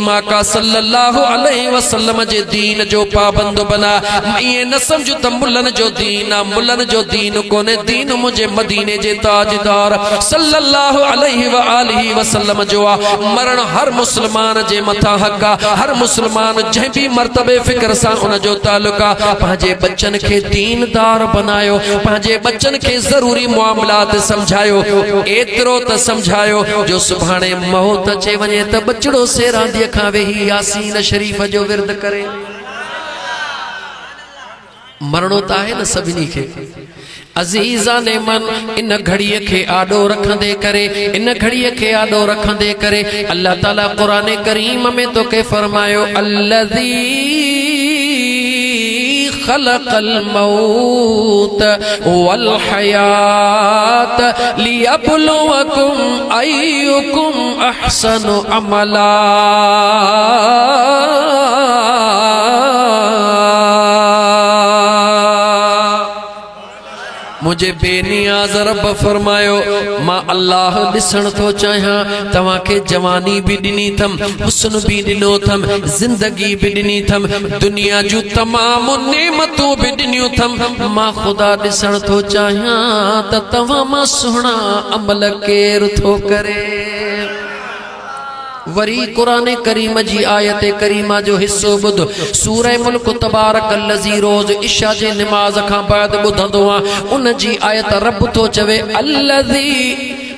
आका सल्लल्लाहु अलैहि वसल्लम जे दीन जो पाबंद बना। ये न समझ त मुल्लन जो दीन आ, मुल्लन जो दीन कोने, दीन मुझे मदीने जे ताजदार सल्लल्लाहु अलैहि व आलिहि वसल्लम जो आ। मरण हर मुसलमान जे मथा हक़ आ, हर मुसलमान जंहिं भी मर्तबे फिक्र सा उन जो ताल्लुक आ। पंहिंजे बच्चन के दीनदार बनायो, पंहिंजे बच्चन के जरूरी मामलात समझायो, एतिरो त समझायो जो सुभाणे मौत अचे वञे त बचड़ो सेरांदीअ खां वेही यासीन शरीफ जो विर्द करे। मरणो त आहे न सभिनी खे। अज़ीज़ा ने मन इन घड़ीअ खे आॾो रखंदे करे, इन घड़ीअ खे आॾो रखंदे करे अल्लाह ताला क़ुरान करीम में तो के फरमायो अल्लज़ी खलक़ल मौत वल हयात लियब्लुवकुम अय्युकुम अहसनु अमला। मुझे बेनियाज रब फरमायो मां अल्लाह दिसण तो चाहियां तवां के जवानी भी दिनी थम, हुस्न भी दिनो थम, जिंदगी भी दिनी थम, दुनिया जू तमाम नेमतों भी दिनियो थम। मां खुदा दिसण तो चाहियां त तवां मां सुहणा अमल केर थो करे। वरी कुरान करीम जी आयत करीमा जो हिस्सो बुध सूरह मुल्क तबारकल्लज़ी रोज इशा जे नमाज खां बाद बुधंदो आ। उन जी आयत रब तो चवे अल्लज़ी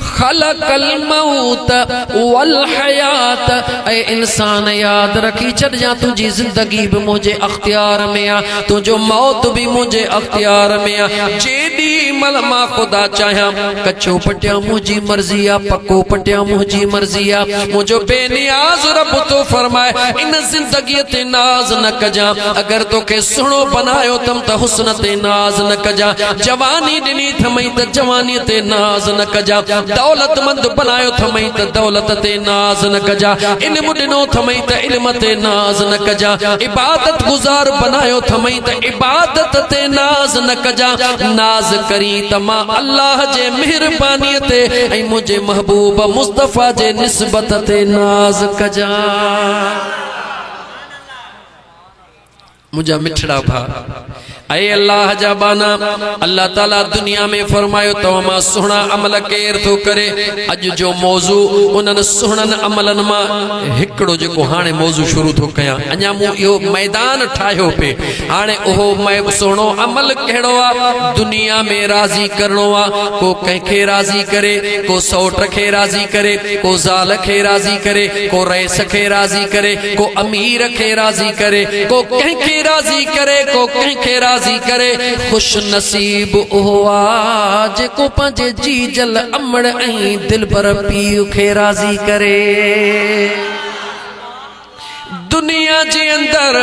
खलक़ल मौत वल हयात। ऐ इंसान याद रखी छॾिजां तुझी जिंदगी भी मुझे अख्तियार में आ, तुझो मौत भी मुझे अख्तियार में आ। जेडी मल मां खुदा चाहियां कच्चो पटिया मुझी मर्जी आ, पक्को पटिया मुझी मर्जी आ। मुझो बेनियाज रब तो फरमाए इन जिंदगी ते नाज न कजा। अगर तो के सुनो बनायो तम त हुस्न ते नाज न कजा, जवानी दिनी थमई त जवानी ते नाज न कजा, दौलतमंद बनायो थमई त दौलत ते नाज न कजा, इल्म दिनो थमई त इल्म ते नाज न कजा, इबादत गुजार बनायो थमई त इबादत ते नाज न कजा। नाज करी त मां अल्लाह जे मेहरबानी ते ऐं मुझे महबूब मुस्तफा जे निस्बत ते नाज कजा। मुझा मिठड़ा भा ऐ अल्लाह जा बाना अल्लाह ताला दुनिया में फरमायो तो मां सुहणा अमल केर थो करे। अज जो मौजू उन्हनि सुहणनि अमलन मां हिकिड़ो जेको हाणे मौजू शुरू थो कयां, अञा मूं इहो मैदान ठाहियो पे। हाणे उहो सुहिणो अमल कहिड़ो आहे? दुनिया में राज़ी करणो आहे। को कंहिंखे राज़ी करे, को सौट खे राज़ी करे, को ज़ाल खे राज़ी करे, को रईस खे राज़ी करे, को अमीर खे राज़ी करे, को कंहिंखे राज़ी करे, को कंहिंखे राज़ी करे। खुश नसीब हुआ जेको पंहिंजे जी जल अमड़ ऐं दिल पर पीउ खे राज़ी करे। दुनिया जे अंदर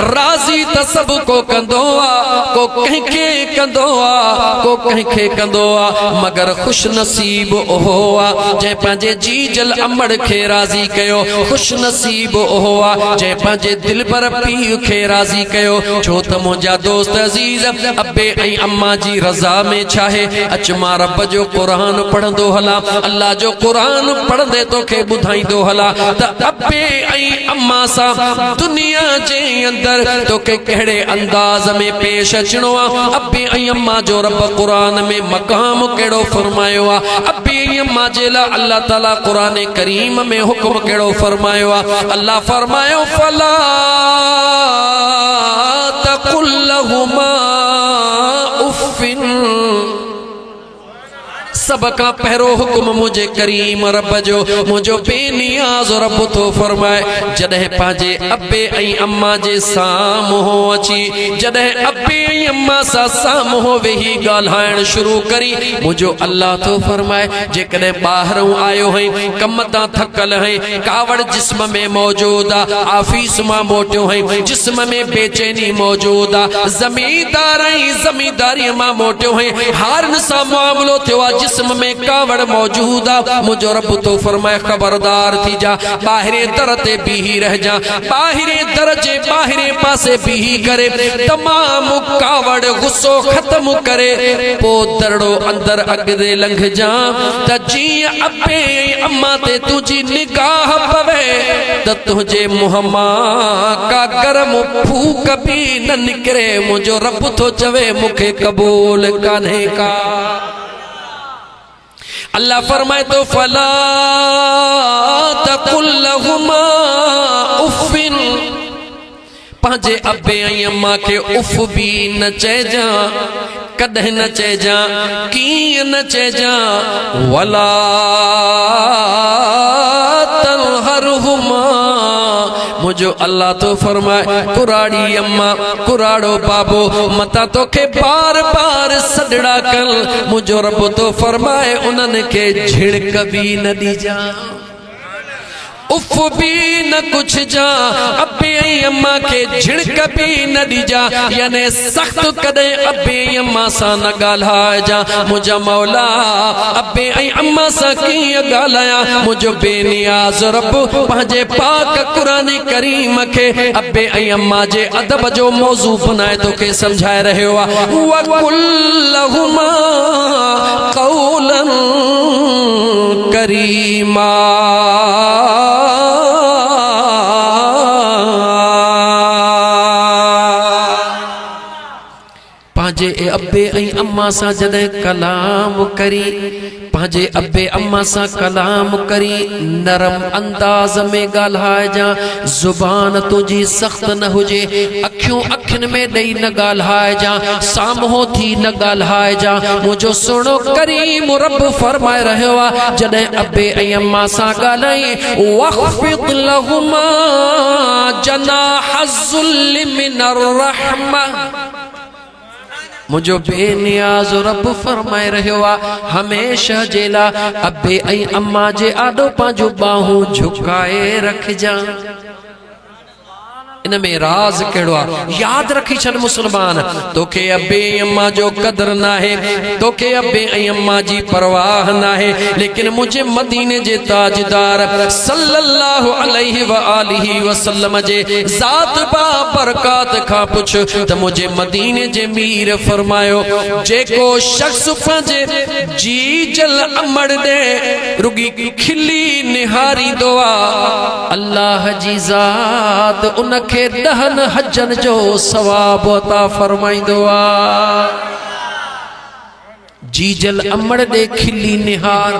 राज़ी त सब को कंदो आ, को कंहिंखे कंदो आ, को कंहिंखे कंदो आ, मगर खुश नसीब हो आ जंहिं पंहिंजे जी जल अमड़ खे राज़ी कयो। खुश नसीब हो आ जंहिं पंहिंजे दिल पर पीउ खे राज़ी कयो। छो त मुंहिंजा दोस्त अज़ीज़ अब्बे ऐं अम्मा जी रज़ा में छाहे। अच मां रब जो क़ुरान पढ़ंदो हलां, अल्लाह जो क़ुरान पढ़ंदे तोखे ॿुधाईंदो हलां त अब्बे ऐं अम्मा सां दुनिया जे अंदर तो के कहिड़े अंदाज में पेश अचणो आ। अब्बे ऐं अम्मा जो रब क़ुरान में मक़ाम कहिड़ो फरमायो आ। अब्बे ऐं अम्मा जे लाइ अल्लाह ताला क़ुरान करीम में हुक्म कहिड़ो फरमायो आ। अल्लाह फरमायो फला तक़ुल लहुमा उफ़िन। सब का पहरो हुक्म मुझे करीम रब जो, मुझो बेनियाज रब तो फरमाए जॾहिं पंहिंजे अब्बे ऐं अम्मा जे साम्हूं अची, जॾहिं अब्बे ऐं अम्मा सां साम्हूं वेही ॻाल्हाइण शुरू करी, मुझो अल्लाह तो फरमाए जेकॾहिं ॿाहिरों आयो हैं, कम तां थकल हैं, कावड़ जिस्म में मौजूद आ, आफीस मां मोटियो हैं, जिस्म में बेचैनी मौजूद आ, ज़मींदार ऐं ज़मींदारी मां मोटियो हैं, हारन सां मामलो थियो आ, जिस्म में कावड़ मौजूद आ। मुझो रब तो फरमाए खबरदार थी जा, बाहरे दर ते बीही रह जा, बाहरे दर जे बाहरे पासे बीही करे तमाम कावड़ गुस्सो खत्म करे पो दरड़ो अंदर अगदे लंघ जा त जीअं अब्बे अम्मा ते तुझी निगाह पवे त तुझे मुहम्मा का गरम फूक भी न निकरे मुझो रब तो चवे मुखे कबूल कान्हे का। अल्लाह फरमाए तो फला तकुल लहुमा उफ़िन, पंहिंजे अबे ऐं अम्मा के उफ़ भी न चइजा, कॾहिं न चइजा, कीअं न चइजा। वला तनहरहुमा, मुझो अल्लाह तो फरमाए कुराड़ी अम्मा कुराड़ो बाबो मता तोखे बार बार सदड़ा कल, मुझो रब तो फरमाए उन्हनि के झिड़क भी न दीजा, उफ भी न कुछ जा, अबे ऐं अम्मा के झिड़क भी न दीजा, यानी सख्त कदे अबे अम्मा सा न ॻाल्हाए जा। मुझा मौला अबे ऐं अम्मा सा कीअं ॻाल्हाया, मुझो बेनियाज़ रब पंहिंजे पाक क़ुरान करीम के अबे ऐं अम्मा जे अदब जो मौज़ू बनाए तोखे समझाए रहियो आहे। वकुल लहुमा क़ौलन करीमा, पंहिंजे अबे ऐं अम्मा सां जॾहिं कलाम करी, पंहिंजे अबे अम्मा सां कलाम करी नरम अंदाज में ॻाल्हाइजां, ज़ुबान तुंहिंजी सख़्त न हुजे, अखियूं अखियुनि में ॾेई न ॻाल्हाइजां, साम्हूं थी न ॻाल्हाइजां। मुंहिंजो सुहिणो करीम रब फरमाए रहियो आहे जॾहिं अबे ऐं अम्मा सां ॻाल्हाई वख़्फ़िद लहुमा जनाह ज़ुल्लि मिनर रहमा, मुझो बेनियाज़ रब फरमाए रहियो आहे हमेशा जे लाइ अबे ऐं अम्मा जे आॾो पंहिंजो बाहूं झुकाए रखजां। इन में राज कहिड़ो आहे यादि रखी छॾ मुस्लमान, तोखे अबे अम्मा जो क़दर नाहे, तोखे अबे ऐं अम्मा जी परवाह नाहे, लेकिन मुझे मदीने जे ताजदार सल्लल्लाहु अलैहि व आलिहि वसल्लम जे ज़ात बा बरकात खां पुछ त मुझे मदीने जे मीर फरमायो जेको शख्स पंहिंजे जी जल अमड़ दे रुगी खिली निहारींदो आहे, अल्लाह जी ज़ात उनखे 10 हजन जो सवाब अता फरमाइंदो आ। जीजल अमड़ दे खिली निहार,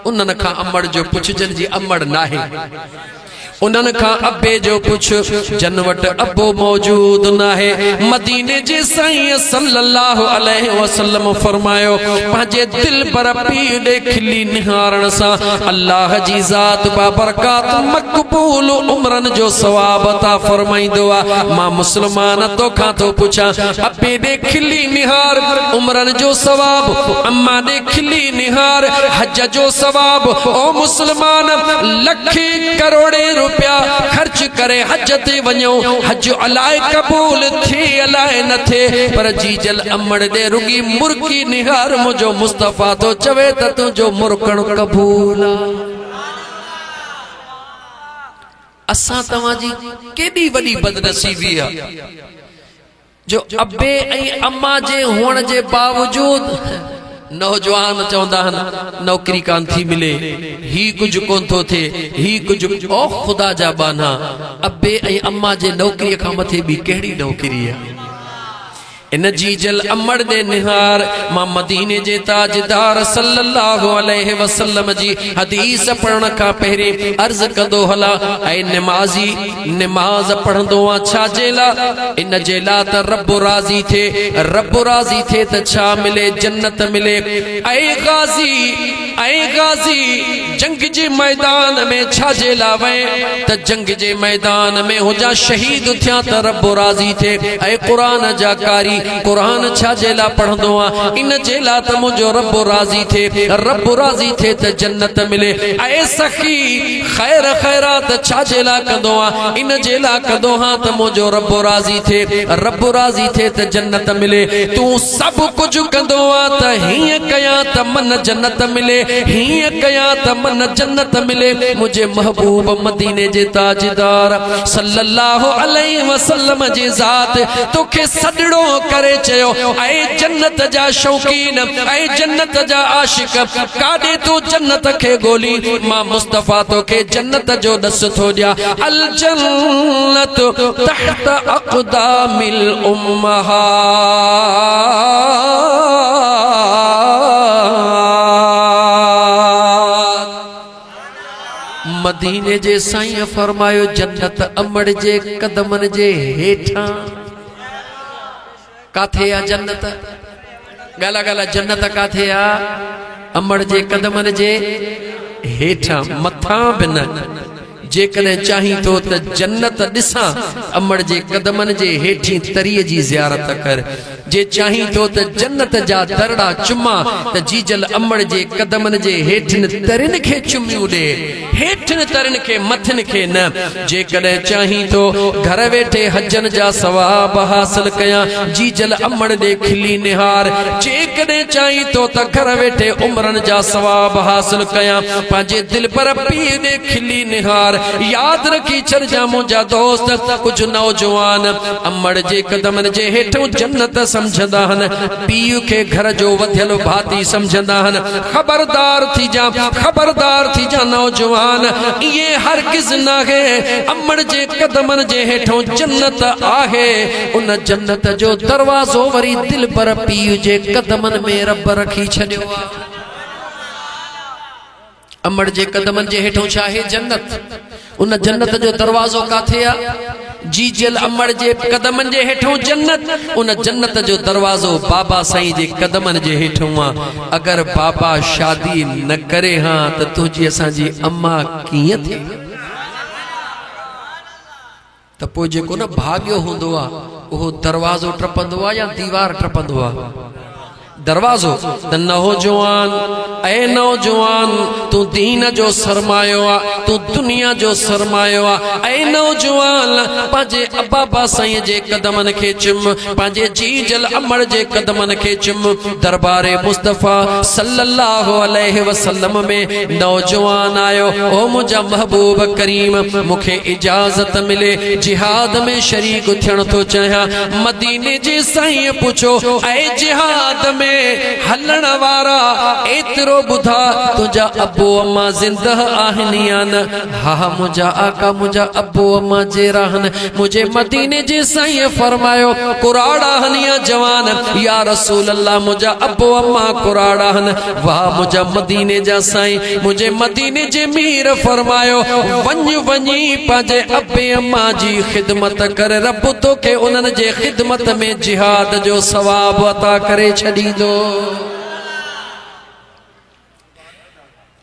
उन्हनि खां अमड़ जो पुछजन जी अमड़ नाहे, उन्हनि खां अबे जो पुछ जन वटि अबो मौजूद नाहे। मदीने जे साईं सल्लल्लाहु अलैहि वसल्लम फरमायो पंहिंजे दिल पर पीउ ॾे खिली निहारण सां अल्लाह जी ज़ात बाबरकात मक़बूल उम्रन जो सवाब अता फरमाईंदो आहे। मां मुस्लमान तोखां थो पुछां अबे ॾे खिली निहार उम्रन जो सवाब, अम्मा ॾे खिली निहार हज जो सवाब। ओ मुस्लमान लखे करोड़े रुपया खर्च करे हज ते वञो, हज अलाए कबूल थे अलाए न थे, पर जीजल अमड़ दे रुगी मुर्गी निहार मुझो मुस्तफा तो चवे त तुझो मुर्कण कबूल। असां तव्हांजी केॾी वॾी बदनसीबी आहे जो अबे ऐं अम्मा जे हुअण जे बावजूद नौजवान चवंदा आहिनि नौकरी कान थी मिले, ही कुछ कोन थो थे, ही कुछ। ओ खुदा जा बाना, अबे ऐं अम्मा जे नौकरीअ खां मथे ॿी कहिड़ी नौकरी आहे? इन जीजल अमड़ दे निहार मां मदीने जे ताजदार सल्लल्लाहु अलैहि वसल्लम जी हदीस पढ़ण खां पहिरीं अर्ज कंदो हला ऐं निमाज़ी निमाज पढ़ंदो आ छा जेला इन जेला त रब राज़ी थे, रब राज़ी थे त छा मिले? जन्नत मिले। ऐं गाज़ी जंग जे मैदान में छा जेला वए त जंग जे मैदान में हुजा शहीद थिया त रब राज़ी थे। ऐं क़ुरान जा कारी कुरान छा जेला पढ़ंदो आ इन जेला त मुझो रब राज़ी थे, रब राज़ी थे त जन्नत मिले। ऐ सखी खैर खैरात छा जेला कंदो आ इन जेला कंदो हा त मुझो रब राज़ी थे, रब राज़ी थे त जन्नत मिले। तू सब कुछ कंदो आ त हिय कया त मन जन्नत मिले, हिय कया त मन जन्नत मिले मुझे महबूब मदीने जे ताजदार सल्लल्लाहु अलैहि वसल्लम जी ज़ात तोखे सडड़ो करे चयो ऐ जन्नत जा शौकीन ऐ जन्नत जा आशिक काडे तू जन्नत के गोली मां मुस्तफा तो के जन्नत जो दस थो दिया अल जन्नत तहत अक़दामिल उम्महा मदीने जे साईं फरमायो जन्नत अमड़ जे कदमन जे हेठा काथे आ जन्नत गाला गाला जन्नत काथे आ अमड़ जे कदमन जे हेठा मथा बिन जेकॾहिं चाही तो त जन्नत ॾिसां अमड़ जे कदमन जे हेठी तरीअ जी ज़ियारत कर जे चाही तो त जन्नत जा दरड़ा चुमा त जीजल अमड़ जे कदमन जे हेठिन तरिन खे चुमियूं ॾे हेठिन तरिन खे मथिन खे न जेकॾहिं चाही तो घर वेठे हजन जा सवाब हासिल कयां जीजल अमड़ ॾे खिली निहार जेकॾहिं चाही तो त घर वेठे उमरन जा सवाब हासिल कयां पंहिंजे दिल पर पीउ ॾे खिली निहार याद रखी छॾिजां मुंहिंजा दोस्त कुछ नौजवान अमड़ जे कदमन जे हेठों जन्नत समझंदा हन पीउ खे घर जो वधियल भाती समझंदा हन खबरदार थी जा नौजवान ये हरगिज़ नाहे अमड़ जे कदमन जे हेठों जन्नत आहे उन जन्नत जो दरवाज़ो वरी दिल पर पीउ जे कदमन में रब रखी छॾियो आहे अमड़ जे कदमन जे हेठों चाहे जन्नत उन जन्नत जो दरवाज़ो काथे आ जीजल अमड़ जे कदमन जे हेठों जन्नत उन जन्नत जो दरवाज़ो बाबा साईं जे कदमन जे हेठों आ अगर बाबा शादी न करे हां त तुझी असांजी अम्मा कीअं थे त पोइ जेको न भाग्यो हूंदो आ उहो दरवाज़ो टपंदो आ या दीवार टपंदो आ दरवाज़ो त नौजवान ऐ नौजवान तू दीन जो सरमायो आ तू दुनिया जो सरमायो आ ऐ नौजवान पंहिंजे बाबा साईं जे कदमन खे चुम पंहिंजे जीजल अमड़ जे कदमन खे चुम दरबारे मुस्तफा सल्लल्लाहु अलैहि वसल्लम में नौजवान आयो ओ मुंहिंजा महबूब करीम मूंखे इजाज़त मिले जिहाद में शरीक थियण थो चाहियां मदीने जे साईं पुछो ऐ जिहाद में हलण वारा एतिरो ॿुधा तुंहिंजा अबो अम्मा ज़िंदह आहिनि या न हा मुंहिंजा आका मुंहिंजा अबो अम्मा जहिड़ा आहिनि मुंहिंजे मदीने जे साईं फरमायो कुराड़ा आहिनि या जवान या रसूल अल्लाह मुंहिंजा अबो अम्मा कुराड़ा आहिनि वाह मुंहिंजा मदीने जा साईं मुंहिंजे मदीने जे मीर फरमायो वञी पंहिंजे अबे अम्मा जी ख़िदमत कर रब तोखे उन्हनि जे ख़िदमत में जिहाद जो सवाब अता करे छॾींदो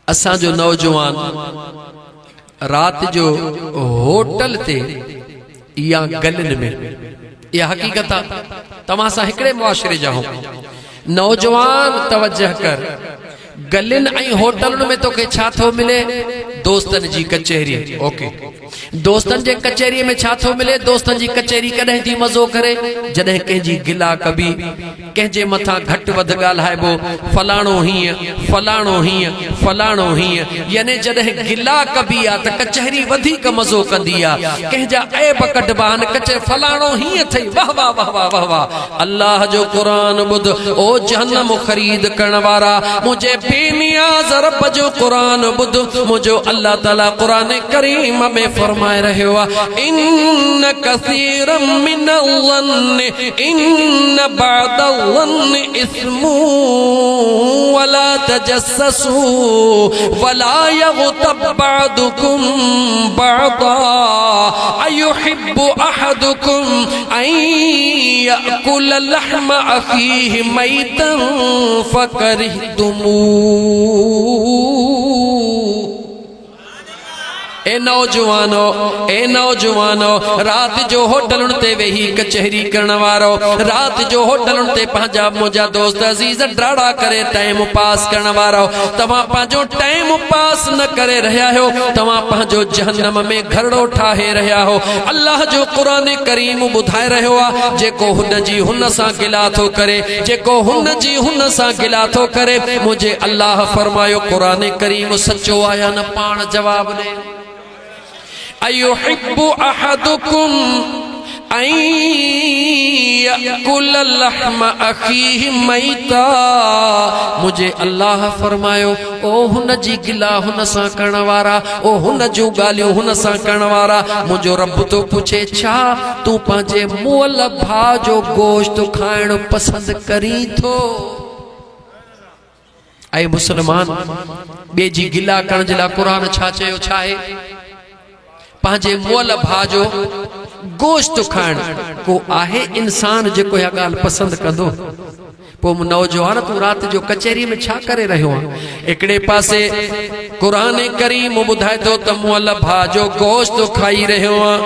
असा जो नौजवान रात जो होटल ते या गलिन में यह हकीकत तमाम सा हिकड़े मुआशरे जा हो नौजवान तवज्जह कर गलिन ऐं होटलन में तोखे छा थो मिले दोस्तन जी कचहरी ओके दोस्तन जे कचहरी में छा थो मिले दोस्तन जी कचहरी कॾहिं थी मज़ो करे जॾहिं कंहिंजी गिला कबी कंहिंजे मथां घटि वधि ॻाल्हाइबो फलाणो हीअं यानी जॾहिं गिला कबी आहे त कचहरी वधीक मज़ो कंदी आहे कंहिंजा ऐब कढबा आहिनि कचहरी फलाणो हीअं थई वाह वाह वाह वाह वाह वाह अल्लाह जो क़ुरान ॿुध ओ जहन्नम ख़रीद करण वारा मुंहिंजे बेनियाज़ रब जो क़ुरान ॿुध मुंहिंजो अल्लाह ताला क़ुरान करीम में फरमाए रहियो आहे इन कसीरम मिनल ज़न्न इन बअदल इस्मु वला तजस्ससु वला यग़तब बअदुकुम बअदा अयुहिब्बु अहदुकुम अन याकुल लहम अखीहि मैतन फकरिहतुमू ए नौजवानो रात जो होटल ते वेही कचहरी करण वारो रात जो होटल ते पंहिंजा मुंहिंजा दोस्त अजीज ड्राड़ा करे टाइम पास करण वारो तव्हां पंहिंजो टाइम पास न करे रहिया हो तव्हां पंहिंजो जहन्नम में घरड़ो ठाहे रहिया हो। अल्लाह जो कुरान करीम ॿुधाए रहियो आहे जेको हुन जी हुन सां गिला थो करे जेको हुन जी हुन सां गिला थो करे मुझे अल्लाह फरमायो कुरान करीम सच्चो आया न पाण जवाब दे। अयुहिब्बु अहदुकुम अन याकुल लहम अखीहि मैता मुझे अल्लाह फरमायो ओ हुन जी गिला हुन सां करण वारा ओ हुन जूं ॻाल्हियूं हुन सां करण वारा मुंहिंजो रब तो पुछे छा तूं पंहिंजे मुअल भाउ जो गोश्त खाइण पसंदि करीं थो। ऐं मुसलमान ॿिए जी गिला करण जे लाइ क़ुरान छा चयो छा आहे पंहिंजे मुअल भाउ जो गोश्त खाइण को आहे इंसान जेको इहा ॻाल्हि पसंदि कंदो। पोइ नौजवान तूं राति जो कचहरी में छा करे रहियो आहे हिकिड़े पासे क़ुरान करीम ॿुधाए थो त मुअल भाउ जो गोश्त खाई रहियो आहे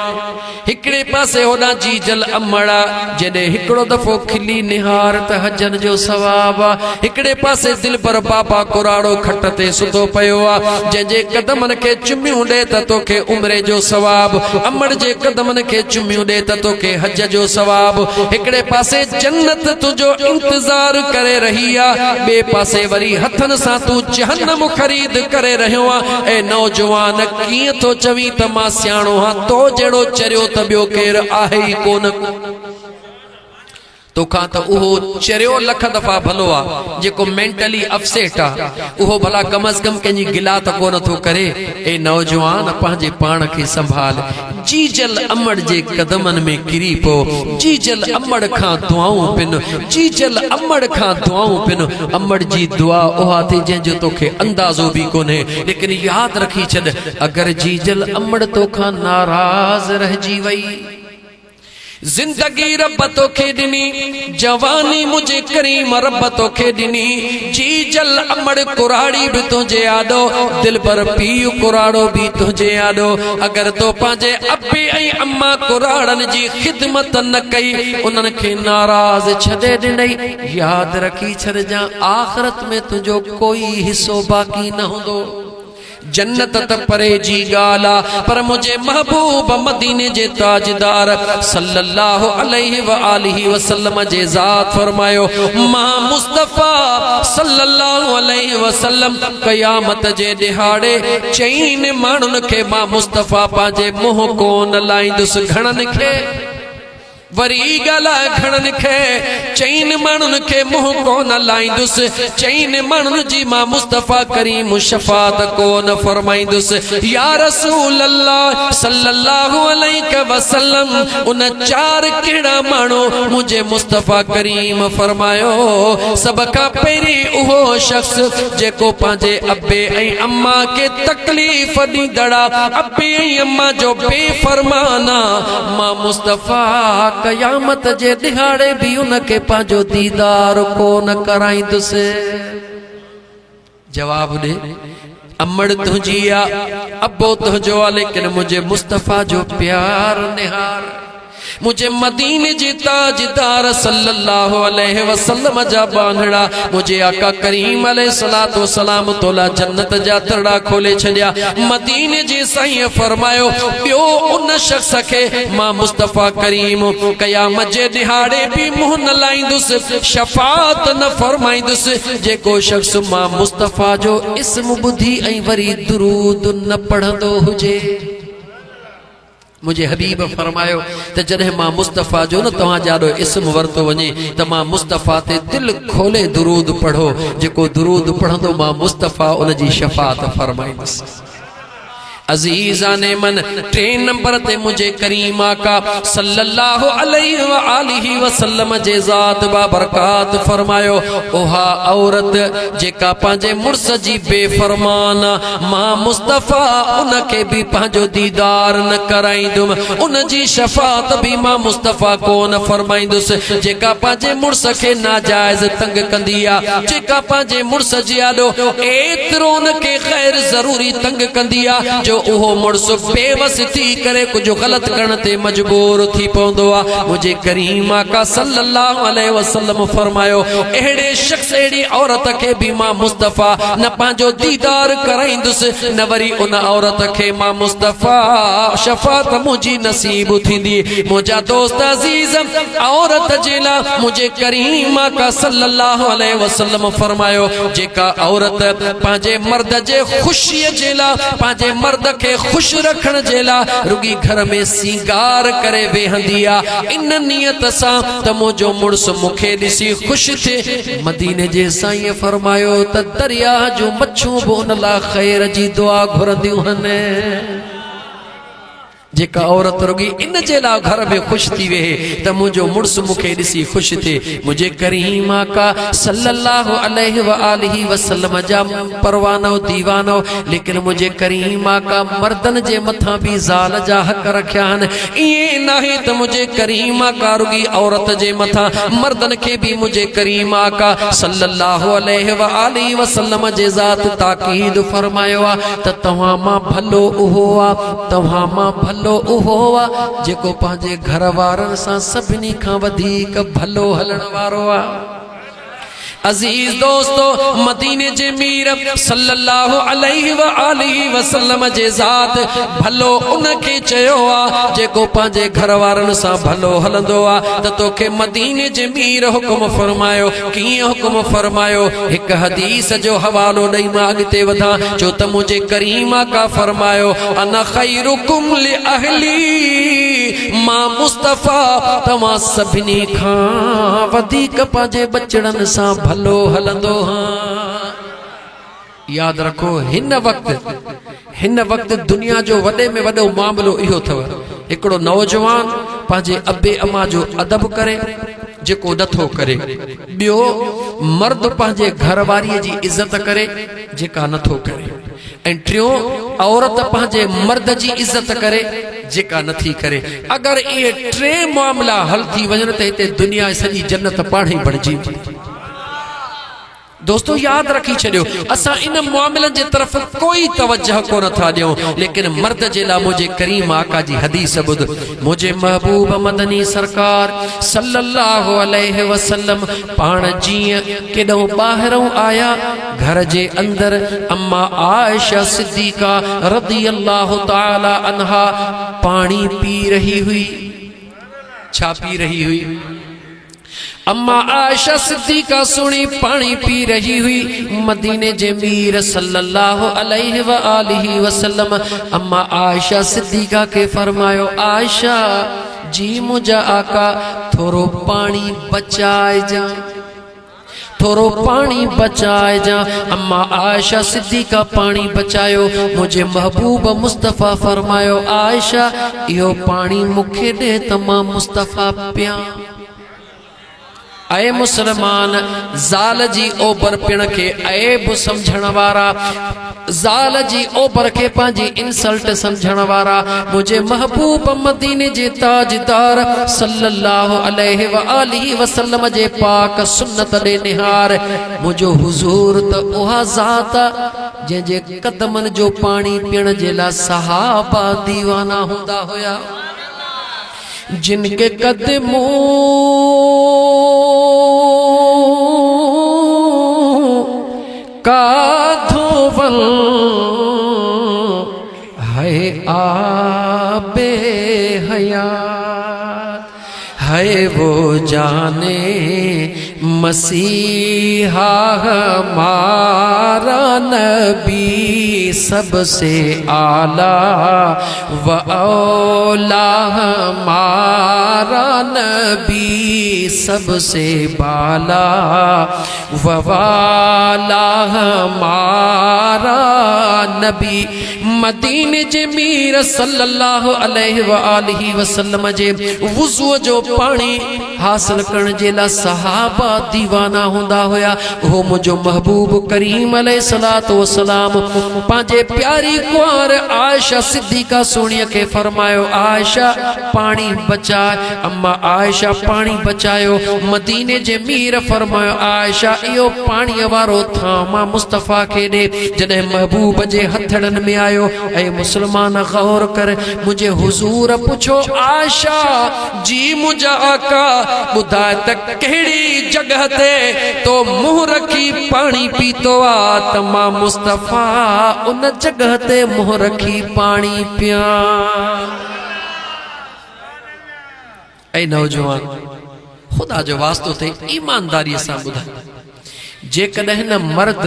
हिकिड़े पासे होॾां जीजल अमड़ा जॾहिं हिकिड़ो दफ़ो खिली निहार त हजन जो सवाब आहे हिकिड़े पासे दिलबर बाबा कुराड़ो खट ते सुतो पियो आहे जंहिंजे कदमनि खे चुमियूं ॾे त तोखे उमिरे जो सवाब अमड़ जे कदमनि खे चुमियूं ॾे त तोखे हज जो सवाब हिकिड़े पासे जन्नत तुंहिंजो इंतज़ार करे रही आहे ॿिए पासे वरी हथनि सां तूं जहन्नम ख़रीद करे रहियो आहे। ऐं नौजवान कीअं थो चवीं त मां सियाणो आहियां तो जहिड़ो चरियो त ॿियो केरु आहे ई कोन तोखां त उहो चरियो लख दफ़ा भलो आहे जेको मेंटली अपसेट आहे उहो भला कम अज़ कम कंहिंजी गिला त कोन थो करे। ए नौजवान पंहिंजे पाण खे संभाल जीजल अमड़ जे कदमनि में किरी पो जीजल अमड़ खां दुआऊं पिन जीजल अमड़ खां दुआऊं पिन अमड़ जी दुआ उहा थी जंहिंजो तोखे अंदाज़ो बि कोन्हे लेकिन यादि रखी छॾ अगरि जीजल अमड़ तोखां नाराज़ रहिजी वई जिंदगी रब तोखे ॾिनी जवानी मुझे करीम रब तोखे ॾिनी जीजल अमड़ कुराड़ी भी तुझे आॾो दिलबर पीउ कुराड़ो भी तुझे आॾो अगर तो पंहिंजे अबे ऐं अम्मा कुराड़नि जी ख़िदमत न कई उन्हनि खे नाराज़ छॾे ॾिनई यादि रखी छॾजां आख़िरत में तुंहिंजो कोई हिस्सो बाक़ी न हूंदो। जन्नत त परे जी ॻाल्हि आहे पर मुंहिंजे महबूब मदीने जे ताजदार सल्लल्लाहु अलैहि व आलिहि वसल्लम जे ज़ात फरमायो मां मुस्तफ़ा सल्लल्लाहु अलैहि वसल्लम क़यामत जे ॾिहाड़े चईनि माण्हुनि खे मां मुस्तफ़ा पंहिंजे मुंहुं कोन लाईंदुसि घणनि खे वरी ॻाल्हाए घणनि खे चईनि माण्हुनि खे मुंहुं कोन लाईंदुसि चईनि माण्हुनि जी मां मुस्तफ़ा करीम शफ़ात कोन फरमाईंदुसि या रसूल अल्लाह सल्लल्लाहु अलैहि वसल्लम उन चार कहिड़ा माण्हू मुंहिंजे मुस्तफ़ा करीम फरमायो सभ खां पहिरीं उहो शख़्स जेको पंहिंजे अबे ऐं अम्मा खे तकलीफ़ ॾींदड़ अबे ऐं अम्मा जो बेफ़रमाना मां मुस्तफ़ा क़यामत जे दिहाड़े भी उनके पांजो दीदार कोन कराईंदुसि। जवाब दे अमड़ तुझी आ अबो तुझो आ लेकिन मुझे मुस्तफ़ा जो प्यार निहार मुझे मदीने जी ताजदार सल्लल्लाहु अलैहि वसल्लम जा बांधड़ा मुझे आका करीम अलैहिस्सलातु वस्सलाम तोला जन्नत जा दरड़ा खोले छड़िया मदीने जी साईं फरमायो बियो उन शख्स के मां मुस्तफ़ा करीम क़यामत जे दिहाड़े भी मुंह न लाईंदुसि शफ़ात न फरमाईंदुसि जेको शख्स मां मुस्तफ़ा जो इस्म ॿुधी ऐं वरी दुरूद न पढ़ंदो हुजे। मुझे हबीब फरमायो त जॾहिं मां मुस्तफ़ा जो न तव्हां जाॾो इस्म वरतो वञे त मां मुस्तफ़ा ते दिल खोले दुरूद पढ़ो जेको दुरूद पढ़ंदो मां मुस्तफ़ा उन जी शफ़ात फरमाईंदुसि। अजीज़ाने मन 3 नंबर ते मुझे करीम आका सल्लल्लाहु अलैहि व आलिहि वसल्लम जे ज़ात बाबरकात फरमायो ओहा औरत जेका पंहिंजे मुर्स जी बेफरमान मां मुस्तफ़ा उनके भी पंहिंजो दीदार न कराईंदुमि उन जी शफ़ात भी मां मुस्तफ़ा कोन फरमाईंदुसि जेका पंहिंजे मुर्स खे नाजायज़ तंग कंदी आहे जेका पंहिंजे मुर्स जे आॾो एतिरो उनके ग़ैर ज़रूरी तंग कंदी आहे जो जो उहो मुड़स बेवस थी करे कुछ गलत करण ते मजबूर थी पवंदो आ। मुझे करीम आका सल्लल्लाहु अलैहि वसल्लम फरमायो एड़े शख्स एड़ी औरत के भी मां मुस्तफा न पांजो दीदार कराइंदुस न वरी उन औरत के मां मुस्तफा शफात मुझी नसीब थींदी। मुझा दोस्त अजीज औरत जेला मुझे करीम आका सल्लल्लाहु अलैहि वसल्लम फरमायो जेका औरत पांजे मर्द जे खुशी जेला पांजे मर्द के खुश रखण जेला रुगी घर में सिंगार करे वेहंदी आ इन नियत सा त मुझो मुड़स मुखे दिसी खुश थे। मदीने जे साईं फरमायो त दरिया जो मच्छू बोन ला खैर जी दुआ घुरंदियूं हने। जेका औरत रुगी इन जे ला घर में खुश थी वे त मुझो मुड़स मुखे दिसी खुश थे। मुझे करीम आका सल्लल्लाहु अलैहि व आलिहि वसल्लम जा परवानो दीवानो लेकिन मुझे करीम आका मर्दन जे मथा भी ज़ाल जा हक रखिया हन। ये नहीं त मुझे करीम आका रुगी औरत जे मथा मर्दन के भी मुझे करीम आका सल्लल्लाहु अलैहि व आलिहि वसल्लम जे ज़ात ताकीद फरमायो आ त तव्हां मां भलो उहो आ तव्हां मां भलो उहो आ जेको पंहिंजे घर वारन सां सभिनी खां वधीक भलो हलण वारो आ। अजीज दोस्तो मदीने जे मीर सल्लल्लाहु अलैहि व आलिहि वसल्लम जे ज़ात भलो उनके चयो आ जेको पंहिंजे घर वारन सां भलो हलंदो आ त तोखे मदीने जे मीर हुक्म फरमायो। कीअं हुक्म फरमायो हिक हदीस जो हवालो ॾेई मां अॻिते वधां छो त मुझे करीम आका फरमायो अना खैरुकुम लि अहली मां मुस्तफा तव्हां सभिनी खां वधीक पंहिंजे बचड़न सां भलो हलंदो हाँ। याद रखो हिन वक्त दुनिया जो वडे में वडो मामलो इहो थव हिकड़ो नौजवान पंहिंजे अबे अम्मा जो अदब करे जेको नथो करे। ॿियो मर्द पंहिंजे घरवारीअ जी इज्जत करे जेका नथो करे। ऐं टियों औरत पंहिंजे मर्द जी इज्जत करे जेका नथी करे। अगर ये टे मामला हल थी वञनि त हिते दुनिया सॼी जन्नत पाण ई बणिजी। दोस्तों याद रखी छो असा इन मामलन जे तरफ कोई तवज्जो को नथा ॾियूं लेकिन मर्द जे ला मुझे करीम आका जी हदीस बुध मुझे महबूब मदनी सरकार सल्लल्लाहु अलैहि वसल्लम पाण जीअं केॾो ॿाहिरों आया घर जे अंदर अम्मा आयशा सिद्दीका रज़ियल्लाहु ताला अन्हा पानी पी रही हुई। छा पी रही हुई? अम्मा आयशा सिद्दीका सुनी पानी पी रही हुई। मदीने जे मीर सल्लल्लाहु अलैहि व आलिहि वसल्लम अम्मा आयशा सिद्दीका के फरमायो आयशा जी मुझा आका थोरो पानी बचाए जा थोरो पानी बचाए जा। अम्मा आयशा सिद्दीका पानी बचायो। मुझे महबूब मुस्तफ़ा फरमायो आयशा इहो पानी मुखे दे त मां मुस्तफ़ा पिया। अय मुसलमान ज़ाल जी ओबर पिण के ऐब समझण वारा ज़ाल जी ओबर के पांजी इंसल्ट समझण वारा मुझे महबूब मदीने जे ताजदार सल्लल्लाहु अलैहि व आलिहि वसल्लम जे पाक सुन्नत दे निहार मुझो हुजूर त उहा ज़ात जे जे कदमन जो पानी पिण जे ला सहाबा दीवाना हुंदा हुया जिनके कदमों का धोवल है आबे हयात है वो जाने मसीहा हमारा नबी सबसे आला व औला हमारा नबी सबसे बाला व वाला हमारा नबी। मदीने जे मीर सल्लल्लाहु अलैहि व आलिहि वसल्लम जे वुज़ू जो पानी हासिल करण जे ला सहाबा दीवाना हुंदा हुया वो मुझो महबूब करीम अलैहिस्सलातु वस्सलाम पांजे प्यारी कुंवर आयशा सिद्दीका सोनिया के फरमायो आयशा पानी बचाए अम्मा आयशा पानी बचायो मदीने जे मीर फरमायो आयशा इयो पानी वारो था मां मुस्तफा के दे जने महबूब जे हथड़न में आयो ए मुसलमान गौर कर मुझे हुजूर पूछो आयशा जी मुझा आका बुधाए तक केड़ी जगह ते तो मुंह रखी पानी पीतो आ तमा मुस्तफा उन जगह ते मुंह रखी पानी पिया। ऐ नौजवान खुदा जो वास्तो थे ईमानदारी से बुधाए जेकॾहिं न मर्द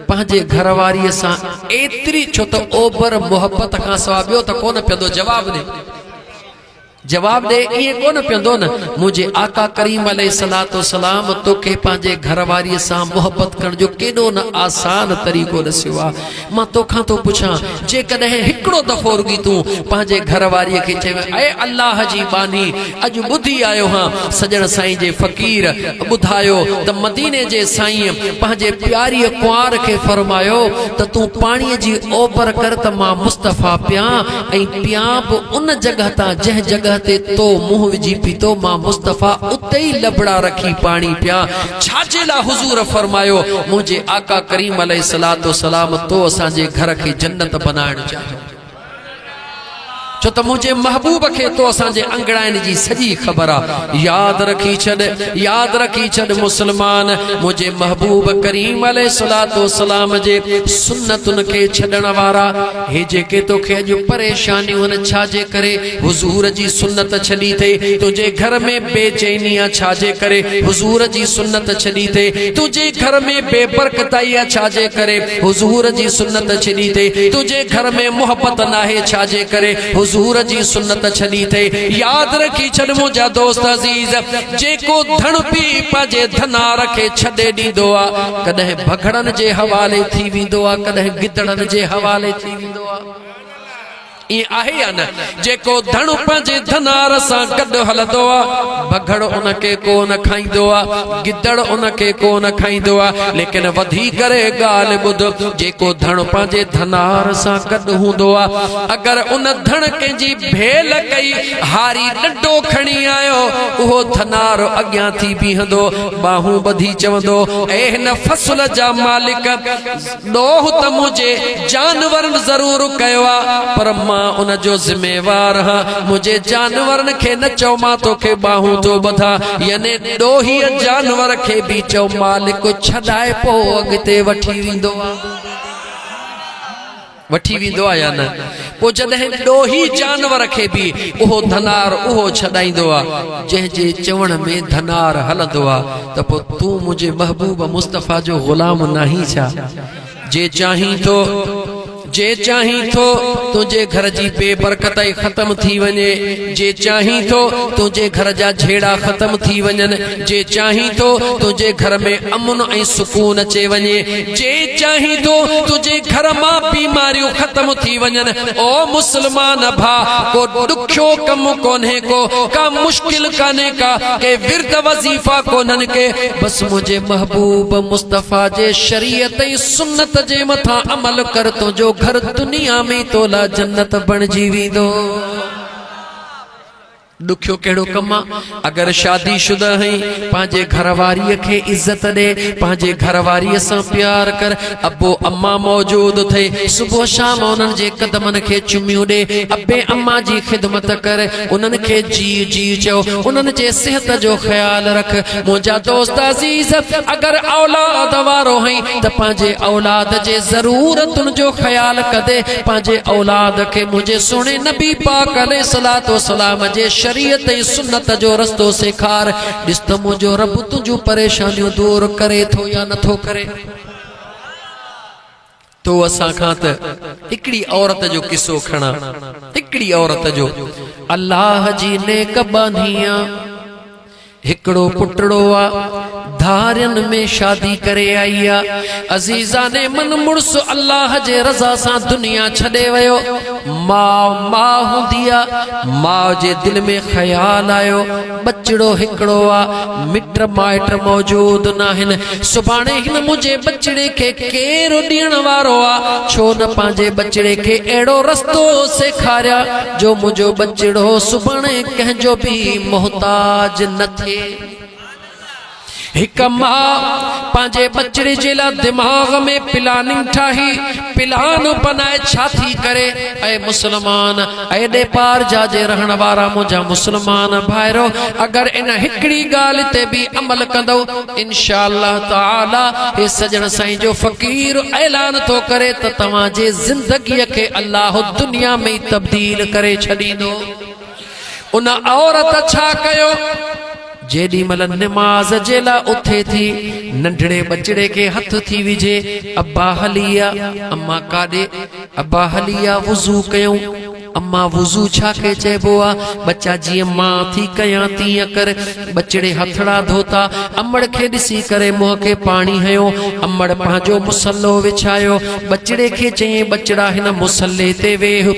पंहिंजे घरवारी सां एतरी छो तो ओबर मोहब्बत खां सवा ॿियो त कोन पियो जवाब दे ये कोन पियो न मुझे आका करीम अलैहिस्सलातु वस्सलाम तोखे पंहिंजे घरवारी सां मोहब्बत करण जो केॾो न आसान तरीक़ो दस्यो आहे। मां तोखां तो पुछां जेकॾहिं हिकिड़ो दफ़ो रुगी तूं पंहिंजे घरवारीअ खे चयो ऐ अल्लाह जी बानी अॼु ॿुधी आयो हां सजण साईं जे फ़क़ीर ॿुधायो त मदीने जे साईं पंहिंजे प्यारी कुंवार खे फरमायो त तूं पाणीअ जी ओबर कर त मां मुस्तफा पिया ऐं पिया बि उन जगह तां जंहिं जगह ते तो मुंह विझी पीतो मां मुस्तफा उते ही लबड़ा रखी पानी पिया छाजे ला हुजूर फरमायो मुझे आका करीम अलैहिस्सलातु वस्सलाम तो असांजे घर के जन्नत बनाइण चाहियो छो तो मुझे महबूब के तो असांजे अंगड़ाइन जी सजी खबर आ। याद रखी छड़ मुसलमान मुझे महबूब करीम अलैहिस्सलातु वस्सलाम जे सुन्नतुन के छड़न वारा हे जेके तोखे अॼु परेशानियूं न छाजे करे हुजूर जी सुन्नत छड़ी थे तुझे घर में बेचैनी छाजे करे हुजूर जी सुन्नत छड़ी थे तुझे घर में बेबरकताई छाजे करे हुजूर जी सुन्नत छड़ी थे तुझे घर में मोहब्बत नाहे छाजे करे हुजूर जी सुन्नत छड़ी थे। याद रखी छड़ मुझा दोस्त अजीज जेको धन पी पंहिंजे धनार खे छॾे ॾींदो आहे कॾहिं भगड़न जे हवाले थी वेंदो आहे कॾहिं गिदड़न जे हवाले थी वेंदो आहे ये आहे या न जेको धन पंहिंजे धनार सां गॾु हलंदो आहे भगड़ उनके कोन खाईंदो आहे गिदड़ उनके कोन खाईंदो आहे लेकिन वधी करे ॻाल्हि ॿुध जेको धन पंहिंजे धनार सां गॾु हूंदो आहे अगर उन धन कंहिंजी भेल कई हारी ॾंडो खणी आयो उहो धनार अॻियां थी बीहंदो बाहूं ॿधी चवंदो ए हिन फसल जा मालिक ॾोह त मुंहिंजे जानवरनि ज़रूर कयो आहे पर मां उन जो जिम्मेवार हाँ मुझे जानवर के न चो मां तोखे बाहूं तो बधा यानी ॾोही जानवर के भी चो मालिक छॾाए पो अॻिते वठी वेंदो आ या न पो जॾहिं ॾोही जानवर के भी उहो धनार उहो छॾाईंदो आ जंहिंजे चवण में धनार हलंदो आ त पो तूं मुझे महबूब मुस्तफा जो गुलाम नहीं छा जे चाही तो तुझे घर जी बेबरकताई खत्म थी वने जे चाही तो तुझे घर जा झेड़ा खत्म थी वनन जे चाही तो तुझे घर में अमन ऐं सुकून अचे वने जे चाही तो तुझे घर मां बीमारियों खत्म थी वनन ओ मुसलमान भा को दुखियो कम कोने को का मुश्किल काने का के विरद वजीफा कोनन के बस मुझे महबूब मुस्तफा जे शरीयत ऐं सुन्नत जे मथा अमल कर तो जो घर दुनिया में तोला जन्नत बन जीवी दो दुखियो केड़ो कमा अगर शादी शुदा है पांजे घरवारी के इज्जत दे पांजे घरवारी से प्यार कर अब्बो अम्मा मौजूद थे सुबह शाम उनन जे कदमन के चुमियो दे अब्बे अम्मा जी खिदमत कर उनन के जी चो उनन जे सेहत जो ख्याल रख मुझा दोस्त अजीज अगर औलाद वारो है त पांजे औलाद जे जरूरतुन जो ख्याल कदे पांजे औलाद के मुझे सुने नबी पाक अलैहिस्सलातु वस्सलाम जे शरीयत सुन्नत जो रस्तो सेखार ॾिस त मुझो रब तुझू परेशानियों दूर करे थो या नथो करे तो असा खां त हिकड़ी औरत जो किस्सो खणा हिकड़ी औरत जो अल्लाह जी नेक बानिया हिकड़ो पुटड़ो आ धारियन में शादी करे आई आ। अजीजा ने मन मुर्स अल्लाह जे रज़ा सां दुनिया छॾे वयो। मां हुंदी आ, मां जे दिल में ख्याल आयो बचड़ो हिकिड़ो आ, मिट माइट मौजूद नाहिन, सुभाणे हिन मुंहिंजे बचड़े खे केरु ॾियण वारो आ, छो न पंहिंजे बचड़े खे अहिड़ो रस्तो सेखारिया जो मुंहिंजो बचड़ो सुभाणे कंहिंजो बि मोहताज न थिए। हिक मां पंहिंजे बचड़े जे लाइ दिमाग़ में प्लानिंग ठाही, प्लान बनाए छा थी करे। ऐं मुस्लमान, एॾे पार जा जे रहण वारा मुंहिंजा मुस्लमान भाइरो, अगरि इन हिकिड़ी ॻाल्हि ते बि अमल कंदो इंशाअल्लाह ताला हे सजण साईं जो फ़क़ीर ऐलान थो करे त तव्हांजे ज़िंदगीअ खे अल्लाह दुनिया में तब्दील करे छॾींदो। उन औरत छा कयो, जेॾी महिल निमाज़ जे लाइ उथे थी, नंढड़े बचड़े खे हथ थी विझे, अब्बा हलिया, अम्मा काॾे, अब्बा हलिया वुज़ू कयूं। अम्मा वुज़ू छा के चइबो आ, बच्चा जीअं मां थी कयां तीअं कर। बचड़े हथड़ा धोता, अमड़ खे ॾिसी करे मुंहं खे पाणी हयो, अमड़ पंहिंजो मुसल्लो विछायो, बचड़े खे चयईं बचड़ा हिन मुसल्ले ते वेह।